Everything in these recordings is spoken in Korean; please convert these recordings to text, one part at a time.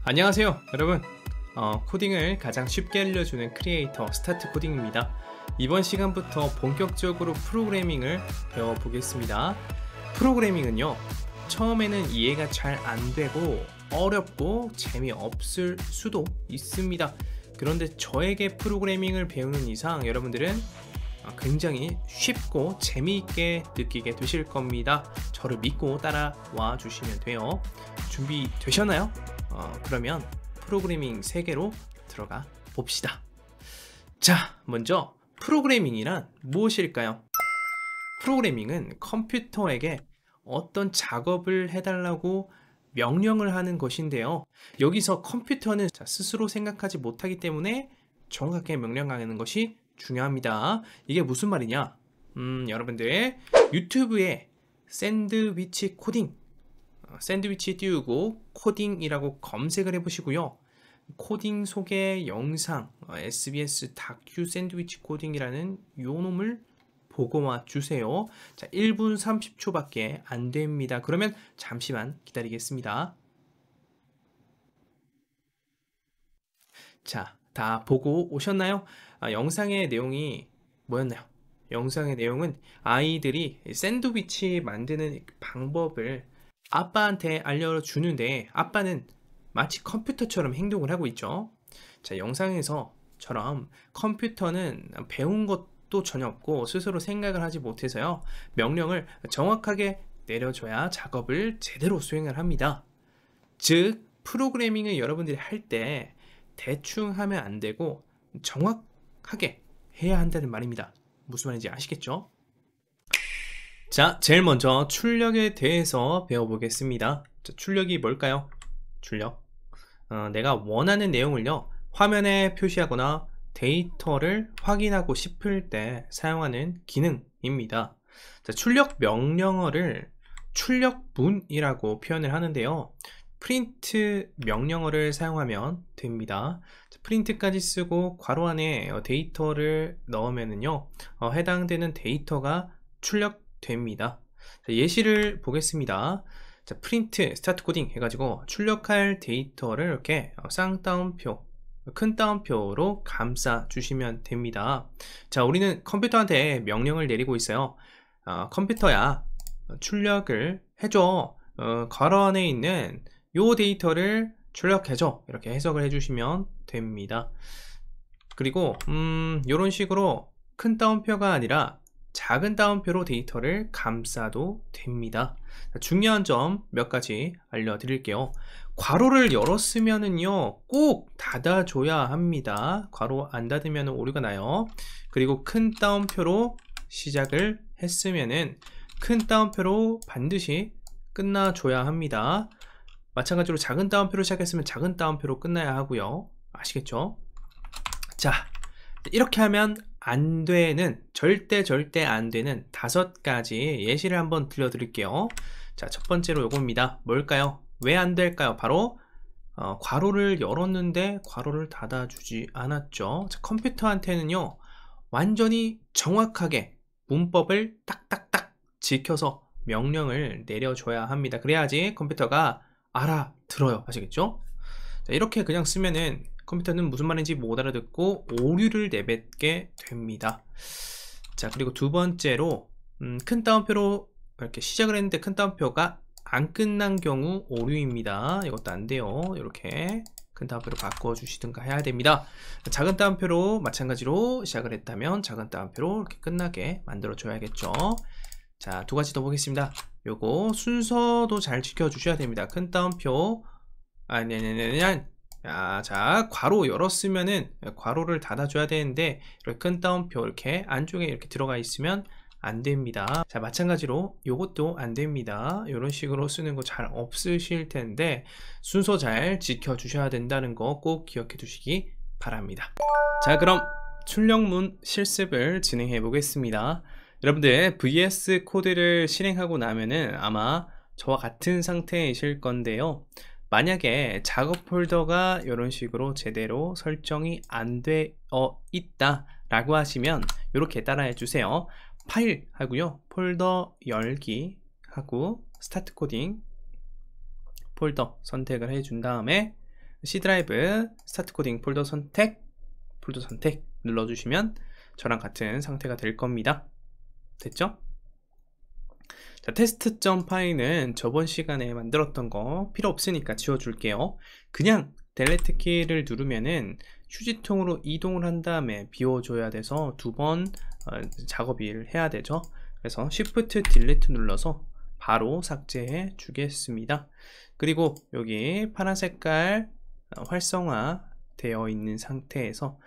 안녕하세요 여러분. 코딩을 가장 쉽게 알려주는 크리에이터 스타트 코딩입니다. 이번 시간부터 본격적으로 프로그래밍을 배워보겠습니다. 프로그래밍은요, 처음에는 이해가 잘 안되고 어렵고 재미없을 수도 있습니다. 그런데 저에게 프로그래밍을 배우는 이상 여러분들은 굉장히 쉽고 재미있게 느끼게 되실 겁니다. 저를 믿고 따라와 주시면 돼요. 준비되셨나요? 그러면 프로그래밍 세계로 들어가 봅시다. 자, 먼저 프로그래밍이란 무엇일까요? 프로그래밍은 컴퓨터에게 어떤 작업을 해달라고 명령을 하는 것인데요. 여기서 컴퓨터는 스스로 생각하지 못하기 때문에 정확하게 명령하는 것이 중요합니다. 이게 무슨 말이냐? 여러분들 유튜브에 샌드위치 코딩, 샌드위치 띄우고 코딩이라고 검색을 해보시고요. 코딩 소개 영상, SBS 다큐 샌드위치 코딩이라는 요 놈을 보고 와 주세요. 자, 1분 30초밖에 안 됩니다. 그러면 잠시만 기다리겠습니다. 자, 다 보고 오셨나요? 영상의 내용이 뭐였나요? 영상의 내용은 아이들이 샌드위치 만드는 방법을 아빠한테 알려주는데 아빠는 마치 컴퓨터처럼 행동을 하고 있죠. 자, 영상에서처럼 컴퓨터는 배운 것도 전혀 없고 스스로 생각을 하지 못해서요, 명령을 정확하게 내려줘야 작업을 제대로 수행을 합니다. 즉 프로그래밍을 여러분들이 할 때 대충 하면 안 되고 정확하게 해야 한다는 말입니다. 무슨 말인지 아시겠죠? 자, 제일 먼저 출력에 대해서 배워보겠습니다. 자, 출력이 뭘까요? 출력. 내가 원하는 내용을요, 화면에 표시하거나 데이터를 확인하고 싶을 때 사용하는 기능입니다. 자, 출력 명령어를 출력문이라고 표현을 하는데요. 프린트 명령어를 사용하면 됩니다. 자, 프린트까지 쓰고 괄호 안에 데이터를 넣으면은요, 해당되는 데이터가 출력됩니다. 자, 예시를 보겠습니다. 자, 프린트 스타트 코딩 해가지고 출력할 데이터를 이렇게 쌍따옴표, 큰 따옴표로 감싸 주시면 됩니다. 자, 우리는 컴퓨터한테 명령을 내리고 있어요. 컴퓨터야, 출력을 해줘. 괄호 안에 있는 요 데이터를 출력해줘. 이렇게 해석을 해주시면 됩니다. 그리고 이런 식으로 큰 따옴표가 아니라 작은 따옴표로 데이터를 감싸도 됩니다. 중요한 점 몇 가지 알려드릴게요. 괄호를 열었으면은요, 꼭 닫아줘야 합니다. 괄호 안 닫으면 오류가 나요. 그리고 큰 따옴표로 시작을 했으면은 큰 따옴표로 반드시 끝나줘야 합니다. 마찬가지로 작은 따옴표로 시작했으면 작은 따옴표로 끝나야 하고요. 아시겠죠? 자, 이렇게 하면 안 되는, 절대 안 되는 5가지 예시를 한번 들려드릴게요. 자, 첫 번째로 요겁니다. 뭘까요? 왜 안 될까요? 바로 괄호를 열었는데 괄호를 닫아주지 않았죠. 자, 컴퓨터한테는요, 완전히 정확하게 문법을 딱딱딱 지켜서 명령을 내려줘야 합니다. 그래야지 컴퓨터가 알아들어요. 아시겠죠? 자, 이렇게 그냥 쓰면은 컴퓨터는 무슨 말인지 못 알아듣고 오류를 내뱉게 됩니다. 자, 그리고 두 번째로 큰 따옴표로 이렇게 시작을 했는데 큰 따옴표가 안 끝난 경우 오류입니다. 이것도 안 돼요. 이렇게 큰 따옴표로 바꿔 주시든가 해야 됩니다. 작은 따옴표로 마찬가지로 시작을 했다면 작은 따옴표로 이렇게 끝나게 만들어 줘야겠죠. 자, 두 가지 더 보겠습니다. 요거 순서도 잘 지켜 주셔야 됩니다. 큰 따옴표, 자, 괄호 열었으면은 괄호를 닫아줘야 되는데 이렇게 큰 따옴표 이렇게 안쪽에 이렇게 들어가 있으면 안 됩니다. 자, 마찬가지로 요것도 안 됩니다. 이런 식으로 쓰는 거 잘 없으실 텐데 순서 잘 지켜 주셔야 된다는 거 꼭 기억해 두시기 바랍니다. 자, 그럼 출력문 실습을 진행해 보겠습니다. 여러분들 VS 코드를 실행하고 나면은 아마 저와 같은 상태이실 건데요. 만약에 작업 폴더가 이런 식으로 제대로 설정이 안 되어 있다 라고 하시면 이렇게 따라해 주세요. 파일 하고요, 폴더 열기 하고 스타트 코딩 폴더 선택을 해준 다음에 C 드라이브 스타트 코딩 폴더 선택 눌러주시면 저랑 같은 상태가 될 겁니다. 됐죠? 자, test.py는 저번 시간에 만들었던 거 필요 없으니까 지워줄게요. 그냥 델레트 키를 누르면은 휴지통으로 이동을 한 다음에 비워줘야 돼서 두 번 작업을 해야 되죠. 그래서 Shift Delete 눌러서 바로 삭제해 주겠습니다. 그리고 여기 파란 색깔 활성화 되어 있는 상태에서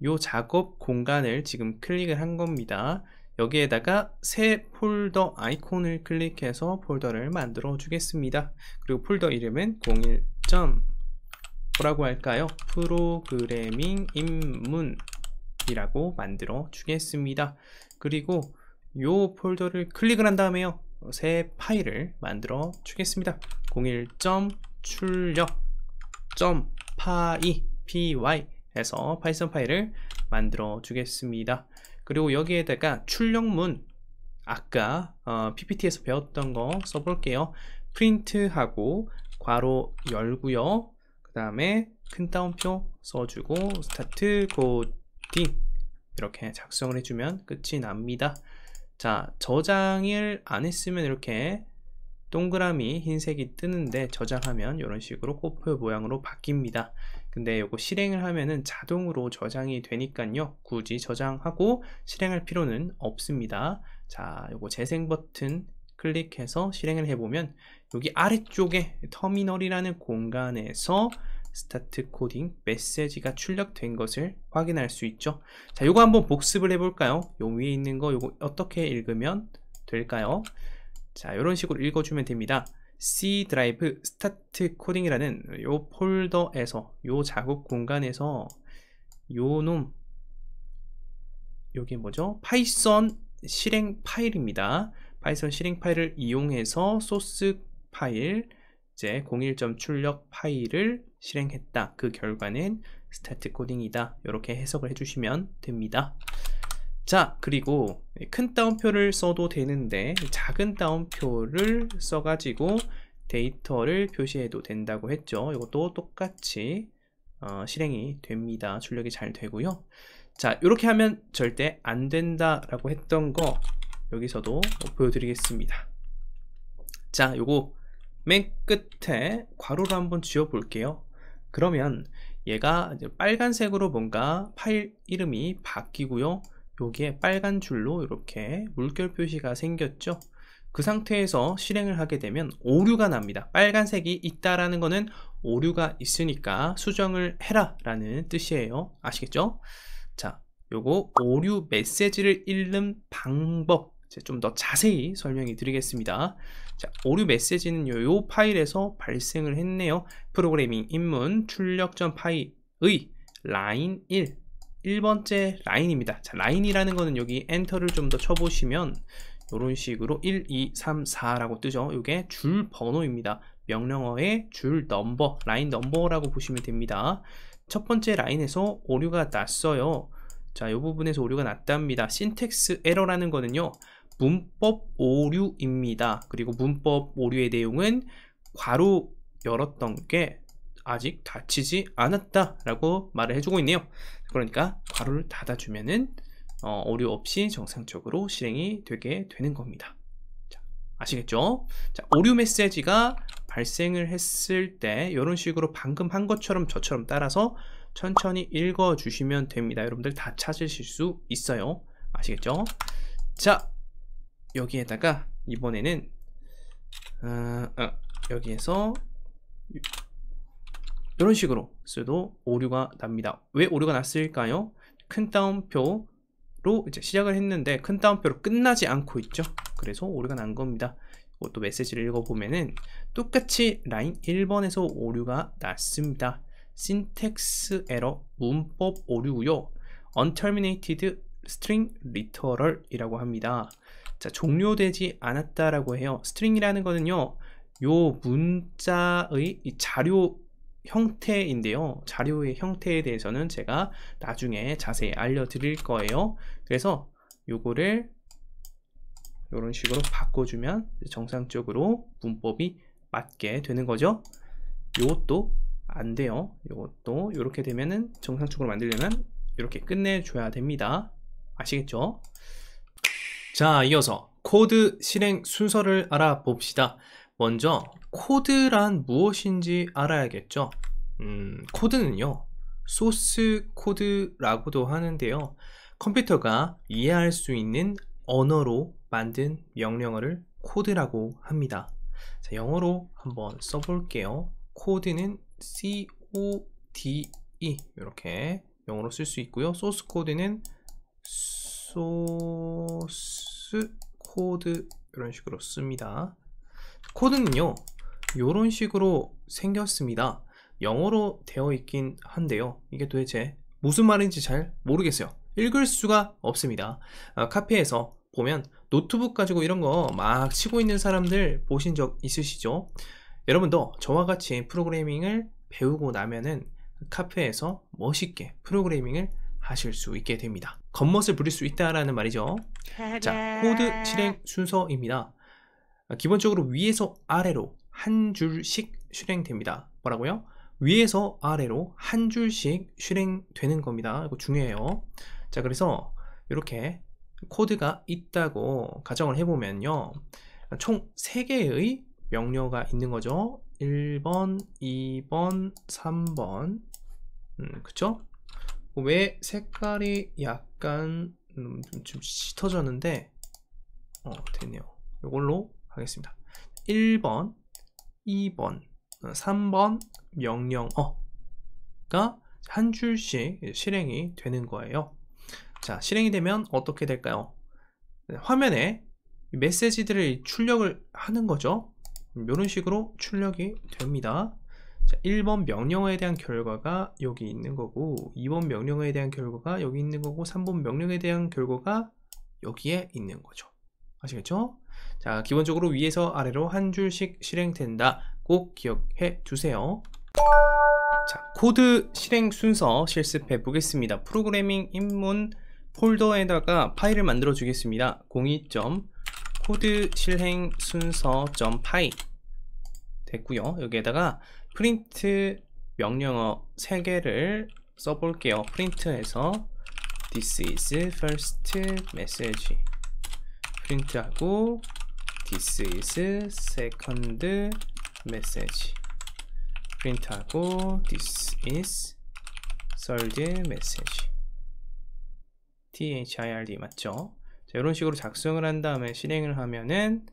이 작업 공간을 지금 클릭을 한 겁니다. 여기에다가 새 폴더 아이콘을 클릭해서 폴더를 만들어 주겠습니다. 그리고 폴더 이름은 01. 뭐라고 할까요? 프로그래밍 입문이라고 만들어 주겠습니다. 그리고 이 폴더를 클릭을 한 다음에요, 새 파일을 만들어 주겠습니다. 01.출력.py 해서 파이썬 파일을 만들어 주겠습니다. 그리고 여기에다가 출력문, 아까 PPT에서 배웠던 거 써볼게요. 프린트하고 괄호 열고요. 그 다음에 큰 따옴표 써주고 스타트 코딩 이렇게 작성을 해주면 끝이 납니다. 자, 저장을 안 했으면 이렇게 동그라미 흰색이 뜨는데 저장하면 이런 식으로 꽃표 모양으로 바뀝니다. 근데 이거 실행을 하면은 자동으로 저장이 되니까요, 굳이 저장하고 실행할 필요는 없습니다. 자, 요거 재생 버튼 클릭해서 실행을 해보면 여기 아래쪽에 터미널이라는 공간에서 스타트 코딩 메시지가 출력된 것을 확인할 수 있죠. 자, 요거 한번 복습을 해볼까요? 요 위에 있는 거 요거 어떻게 읽으면 될까요? 자, 이런 식으로 읽어주면 됩니다. C 드라이브 스타트 코딩이라는 요 폴더에서 요 작업 공간에서 요놈 여기 뭐죠? 파이썬 실행 파일입니다. 파이썬 실행 파일을 이용해서 소스 파일 이제 01.출력 파일을 실행했다. 그 결과는 스타트 코딩이다. 이렇게 해석을 해주시면 됩니다. 자, 그리고 큰 따옴표를 써도 되는데 작은 따옴표를 써가지고 데이터를 표시해도 된다고 했죠. 이것도 똑같이 실행이 됩니다. 출력이 잘 되고요. 자, 이렇게 하면 절대 안 된다라고 했던 거 여기서도 보여드리겠습니다. 자, 요거 맨 끝에 괄호를 한번 지워 볼게요. 그러면 얘가 이제 빨간색으로 뭔가 파일 이름이 바뀌고요. 여기에 빨간 줄로 이렇게 물결 표시가 생겼죠. 그 상태에서 실행을 하게 되면 오류가 납니다. 빨간색이 있다라는 거는 오류가 있으니까 수정을 해라 라는 뜻이에요. 아시겠죠? 자, 요거 오류 메시지를 읽는 방법 좀 더 자세히 설명해 드리겠습니다. 자, 오류 메시지는 요 파일에서 발생을 했네요. 프로그래밍 입문 출력.py의 라인 1번째 라인입니다. 자, 라인이라는 거는 여기 엔터를 좀 더 쳐보시면 이런 식으로 1, 2, 3, 4라고 뜨죠. 이게 줄 번호입니다. 명령어의 줄 넘버, 라인 넘버라고 보시면 됩니다. 첫 번째 라인에서 오류가 났어요. 자, 이 부분에서 오류가 났답니다. 신텍스 에러라는 거는요, 문법 오류입니다. 그리고 문법 오류의 내용은 괄호 열었던 게 아직 닫히지 않았다 라고 말을 해주고 있네요. 그러니까 괄호를 닫아주면은 오류 없이 정상적으로 실행이 되게 되는 겁니다. 자, 아시겠죠? 자, 오류 메시지가 발생을 했을 때 이런 식으로 방금 한 것처럼 저처럼 따라서 천천히 읽어 주시면 됩니다. 여러분들 다 찾으실 수 있어요. 아시겠죠? 자, 여기에다가 이번에는 여기에서 이런 식으로 써도 오류가 납니다. 왜 오류가 났을까요? 큰 따옴표로 이제 시작을 했는데 큰 따옴표로 끝나지 않고 있죠. 그래서 오류가 난 겁니다. 또 메시지를 읽어보면은 똑같이 라인 1번에서 오류가 났습니다. syntax 에러, 문법 오류고요. unterminated string literal 이라고 합니다. 자, 종료되지 않았다라고 해요. string이라는 거는요, 요 문자의 이 자료 형태인데요. 자료의 형태에 대해서는 제가 나중에 자세히 알려드릴 거예요. 그래서 요거를 이런 식으로 바꿔주면 정상적으로 문법이 맞게 되는 거죠. 요것도 안 돼요. 이것도 이렇게 되면은 정상적으로 만들려면 이렇게 끝내줘야 됩니다. 아시겠죠? 자, 이어서 코드 실행 순서를 알아봅시다. 먼저 코드란 무엇인지 알아야겠죠. 코드는요, 소스 코드라고도 하는데요, 컴퓨터가 이해할 수 있는 언어로 만든 명령어를 코드라고 합니다. 자, 영어로 한번 써볼게요. 코드는 CODE 이렇게 영어로 쓸 수 있고요. 소스 코드는 소스 코드 이런 식으로 씁니다. 코드는요, 이런 식으로 생겼습니다. 영어로 되어 있긴 한데요, 이게 도대체 무슨 말인지 잘 모르겠어요. 읽을 수가 없습니다. 카페에서 보면 노트북 가지고 이런 거 막 치고 있는 사람들 보신 적 있으시죠? 여러분도 저와 같이 프로그래밍을 배우고 나면은 카페에서 멋있게 프로그래밍을 하실 수 있게 됩니다. 겉멋을 부릴 수 있다라는 말이죠. 자, 코드 실행 순서입니다. 기본적으로 위에서 아래로 한 줄씩 실행됩니다. 뭐라고요? 위에서 아래로 한 줄씩 실행되는 겁니다. 이거 중요해요. 자, 그래서 이렇게 코드가 있다고 가정을 해보면요, 총 3개의 명령어가 있는 거죠. 1번, 2번, 3번. 그쵸? 왜 색깔이 약간 좀 짙어졌는데 됐네요. 이걸로 하겠습니다. 1번, 2번, 3번 명령어가 한 줄씩 실행이 되는 거예요. 자, 실행이 되면 어떻게 될까요? 화면에 메시지들을 출력을 하는 거죠. 이런 식으로 출력이 됩니다. 자, 1번 명령어에 대한 결과가 여기 있는 거고, 2번 명령어에 대한 결과가 여기 있는 거고, 3번 명령어에 대한 결과가 여기에 있는 거죠. 아시겠죠? 자, 기본적으로 위에서 아래로 한 줄씩 실행된다. 꼭 기억해 두세요. 자, 코드 실행 순서 실습해 보겠습니다. 프로그래밍 입문 폴더에다가 파일을 만들어 주겠습니다. 02.코드실행순서.py 됐고요. 여기에다가 프린트 명령어 3개를 써볼게요. 프린트해서 this is first message 프린트하고 this is second message 프린트하고 this is third message THIRD 맞죠? 자, 이런 식으로 작성을 한 다음에 실행을 하면은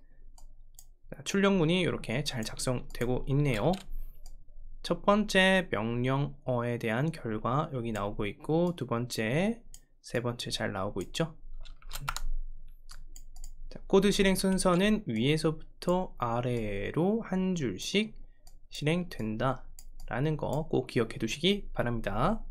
출력문이 이렇게 잘 작성되고 있네요. 첫 번째 명령어에 대한 결과 여기 나오고 있고, 두 번째, 세 번째 잘 나오고 있죠. 자, 코드 실행 순서는 위에서부터 아래로 한 줄씩 실행된다 라는 거 꼭 기억해 두시기 바랍니다.